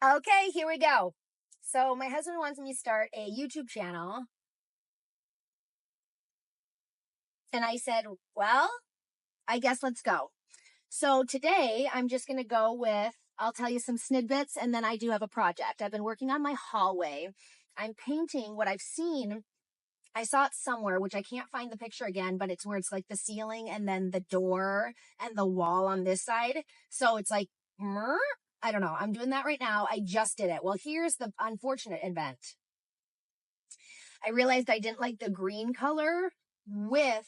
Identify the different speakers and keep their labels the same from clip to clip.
Speaker 1: Okay, here we go. So my husband wants me to start a YouTube channel. And I said, well, I guess let's go. So today I'm just going to go with, I'll tell you some snidbits, and then I do have a project. I've been working on my hallway. I'm painting what I've seen. I saw it somewhere, which I can't find the picture again, but it's where it's like the ceiling and then the door and the wall on this side. So it's like, I don't know. I'm doing that right now. I just did it. Well, here's the unfortunate event. I realized I didn't like the green color with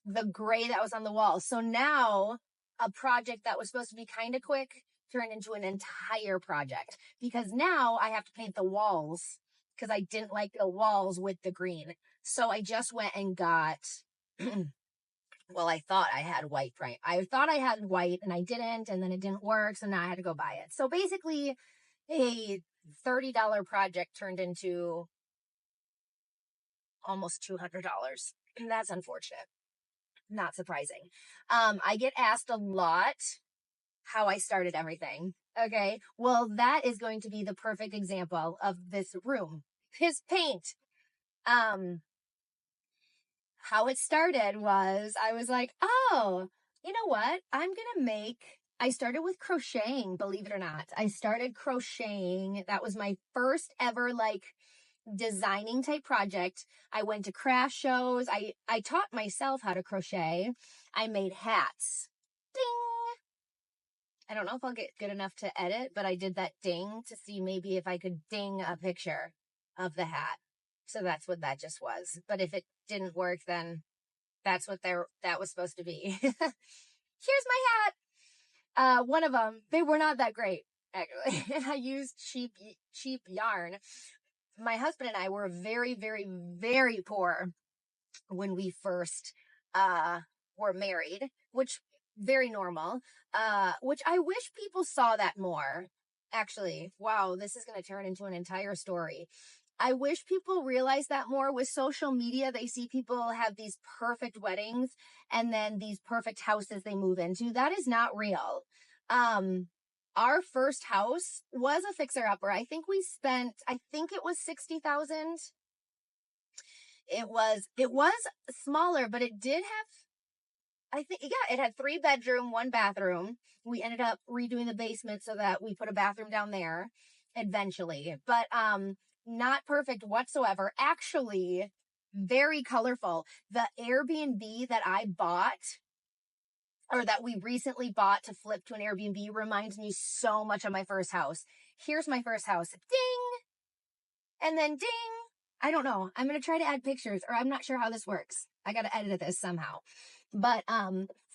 Speaker 1: the gray that was on the wall. So now a project that was supposed to be kind of quick turned into an entire project because now I have to paint the walls because I didn't like the walls with the green. So I just went and got, well, I thought I had white print. I thought I had white and I didn't, and then it didn't work. So now I had to go buy it. So basically a $30 project turned into almost $200. And that's unfortunate. Not surprising. I get asked a lot how I started everything. Okay. Well, that is going to be the perfect example of this room. His paint. How it started was I was like, oh, you know what? I started with crocheting, believe it or not. I started crocheting. That was my first ever designing type project. I went to craft shows. I taught myself how to crochet. I made hats. Ding. I don't know if I'll get good enough to edit, but I did that ding to see maybe if I could ding a picture of the hat. So that's what that just was. But if it didn't work, then that's what that was supposed to be. Here's my hat. One of them, they were not that great, actually. I used cheap yarn. My husband and I were very, very, very poor when we first were married, which very normal. Which I wish people saw that more. Actually, wow, this is going to turn into an entire story. I wish people realize that more with social media. They see people have these perfect weddings and then these perfect houses they move into. That is not real. Our first house was a fixer-upper. I think it was 60,000. It was smaller, but it did have, it had 3 bedroom, 1 bathroom. We ended up redoing the basement so that we put a bathroom down there eventually, but, not perfect whatsoever. Actually, very colorful. The Airbnb that I bought, or that we recently bought to flip to an Airbnb, reminds me so much of my first house. Here's my first house. Ding! And then ding! I don't know. I'm going to try to add pictures, or I'm not sure how this works. I got to edit this somehow. But,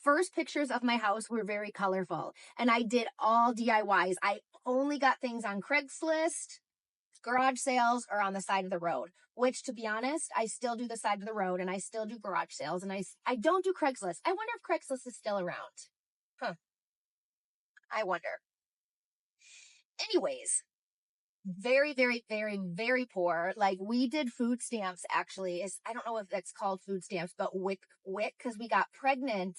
Speaker 1: first pictures of my house were very colorful, and I did all DIYs. I only got things on Craigslist, garage sales, or on the side of the road, which, to be honest, I still do the side of the road, and I still do garage sales, and I don't do Craigslist. I wonder if Craigslist is still around. Huh. I wonder. Anyways, very, very, very, very poor. Like, we did food stamps, actually. I don't know if that's called food stamps, but WIC, because we got pregnant.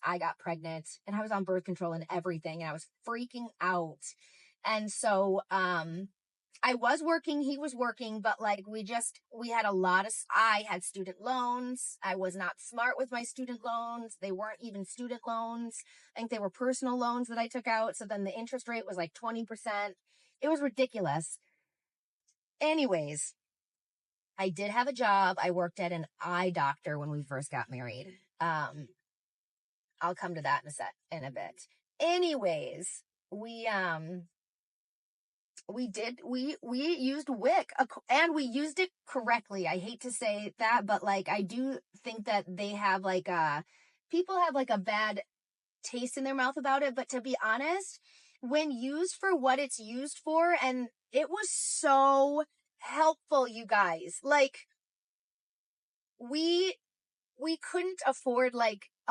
Speaker 1: I got pregnant, and I was on birth control and everything, and I was freaking out. And so, I was working, he was working, but we had I had student loans. I was not smart with my student loans. They weren't even student loans. I think they were personal loans that I took out. So then the interest rate was like 20%. It was ridiculous. Anyways, I did have a job. I worked at an eye doctor when we first got married. I'll come to that in a bit. Anyways, we used WIC, and we used it correctly. I hate to say that, but I do think that they have people have a bad taste in their mouth about it. But to be honest, when used for what it's used for, and it was so helpful, you guys, we couldn't afford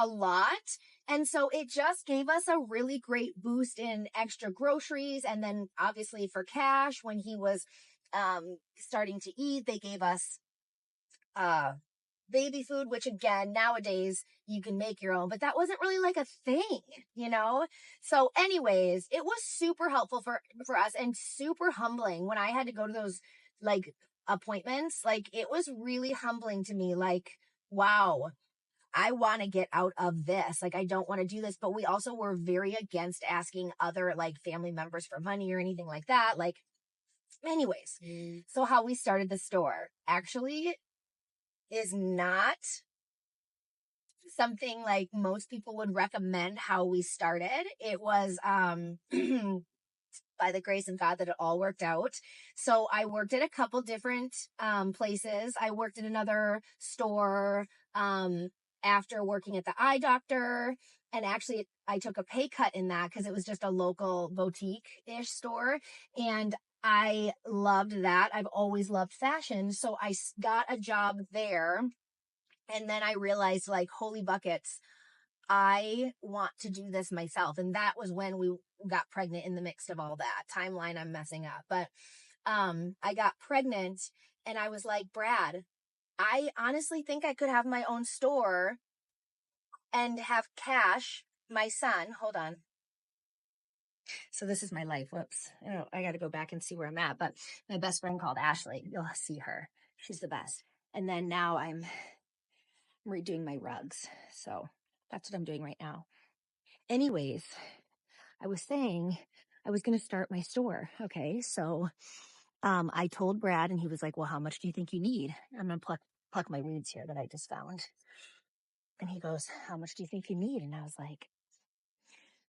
Speaker 1: a lot. And so it just gave us a really great boost in extra groceries. And then obviously for cash, when he was starting to eat, they gave us baby food, which again, nowadays you can make your own, but that wasn't really like a thing, you know? So anyways, it was super helpful for us and super humbling when I had to go to those like appointments. Like it was really humbling to me. Like, wow, I want to get out of this. Like, I don't want to do this. But we also were very against asking other like family members for money or anything like that. Like, anyways, so how we started the store actually is not something like most people would recommend how we started. It was by the grace of God that it all worked out. So I worked at a couple different places. I worked at another store after working at the eye doctor. And actually, I took a pay cut in that because it was just a local boutique-ish store. And I loved that. I've always loved fashion. So I got a job there. And then I realized, like, holy buckets, I want to do this myself. And that was when we got pregnant in the mix of all that. Timeline I'm messing up. But I got pregnant and I was like, Brad, I honestly think I could have my own store and have Cash, my son. Hold on. So this is my life. Whoops. I got to go back and see where I'm at. But my best friend called Ashley. You'll see her. She's the best. And then now I'm redoing my rugs. So that's what I'm doing right now. Anyways, I was saying I was going to start my store. Okay. So, I told Brad and he was like, well, how much do you think you need? I'm going to pluck my weeds here that I just found. And he goes, how much do you think you need? And I was like,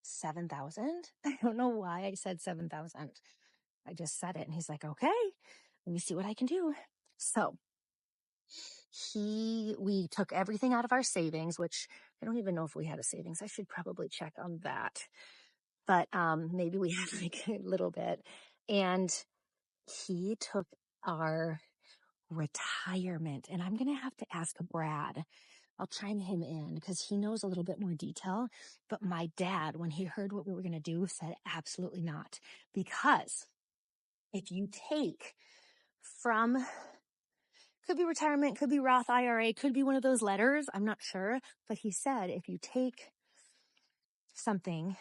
Speaker 1: 7,000. I don't know why I said 7,000. I just said it. And he's like, okay, let me see what I can do. So we took everything out of our savings, which I don't even know if we had a savings. I should probably check on that. But maybe we had like a little bit. And he took our retirement. And I'm going to have to ask Brad. I'll chime him in because he knows a little bit more detail. But my dad, when he heard what we were going to do, said absolutely not. Because if you take from, could be retirement, could be Roth IRA, could be one of those letters, I'm not sure. But he said if you take something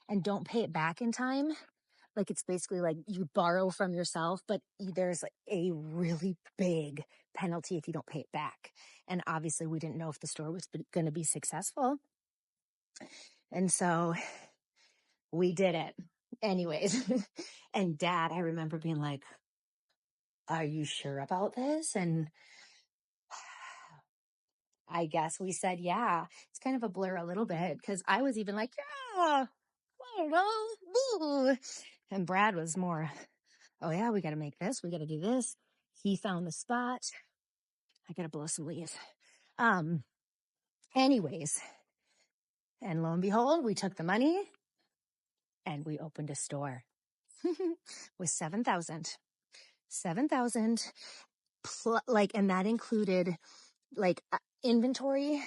Speaker 1: and don't pay it back in time, like it's basically like you borrow from yourself, but there's a really big penalty if you don't pay it back. And obviously we didn't know if the store was going to be successful. And so we did it anyways. And Dad, I remember being like, are you sure about this? And I guess we said, yeah. It's kind of a blur a little bit because I was even like, yeah, I don't know. And Brad was more, oh yeah, we got to make this. We got to do this. He found the spot. I got to blow some leaves. Anyways, and lo and behold, we took the money and we opened a store with 7,000. 7,000 like, and that included like inventory.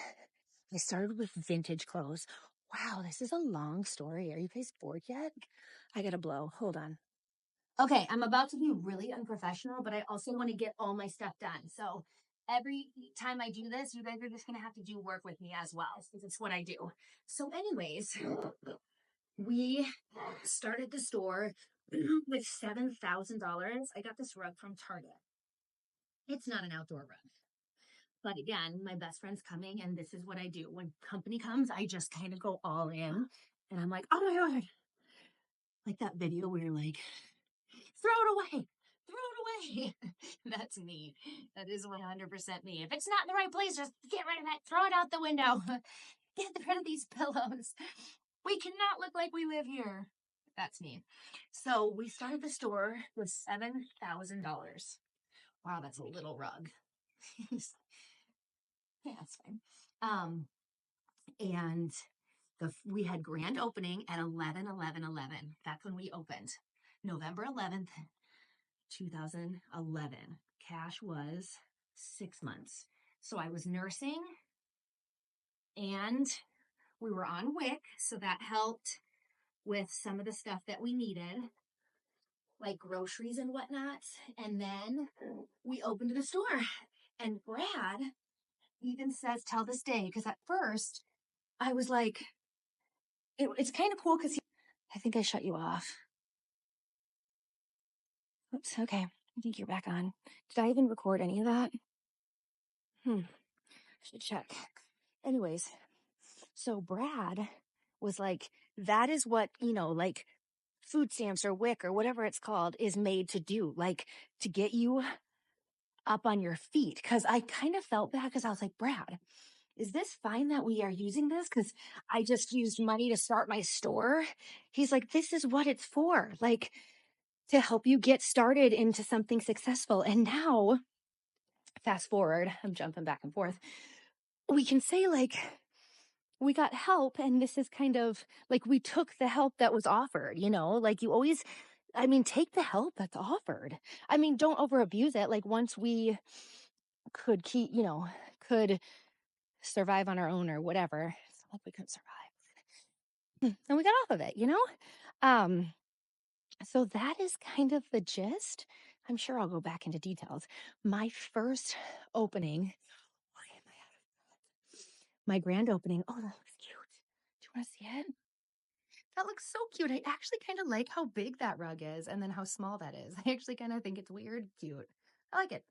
Speaker 1: I started with vintage clothes. Wow, this is a long story. Are you guys bored yet? I gotta blow. Hold on. Okay, I'm about to be really unprofessional, but I also want to get all my stuff done. So every time I do this, you guys are just going to have to do work with me as well, because it's what I do. So anyways, we started the store with $7,000. I got this rug from Target. It's not an outdoor rug. But again, my best friend's coming, and this is what I do. When company comes, I just kind of go all in. And I'm like, oh my God. Like that video where you're like, throw it away. Throw it away. That's me. That is 100% me. If it's not in the right place, just get rid of it. Throw it out the window. Get rid of these pillows. We cannot look like we live here. That's me. So we started the store with $7,000. Wow, that's a little rug. Yeah, that's fine. And we had grand opening at 11/11/11. That's when we opened. November 11th, 2011. Cash was 6 months. So I was nursing and we were on WIC. So that helped with some of the stuff that we needed, like groceries and whatnot. And then we opened the store. And Brad even says till this day, because at first I was like, it's kind of cool because I think I shut you off. Oops. Okay. I think you're back on. Did I even record any of that? Should check. Anyways, so Brad was like, that is what, like food stamps or WIC or whatever it's called is made to do, like to get you up on your feet. Cause I kind of felt bad because I was like, Brad, is this fine that we are using this? Because I just used money to start my store. He's like, this is what it's for, like to help you get started into something successful. And now, fast forward, I'm jumping back and forth. We can say, like, we got help, and this is kind of like we took the help that was offered, like you always, I mean, take the help that's offered. I mean, don't over abuse it. Like, once we could keep, could survive on our own or whatever. It's not like we couldn't survive. And we got off of it, Um, so that is kind of the gist. I'm sure I'll go back into details. My first opening, why am I out of breath? My grand opening. Oh, that looks cute. Do you want to see it? That looks so cute. I actually kind of like how big that rug is and then how small that is. I actually kind of think it's weird, cute. I like it.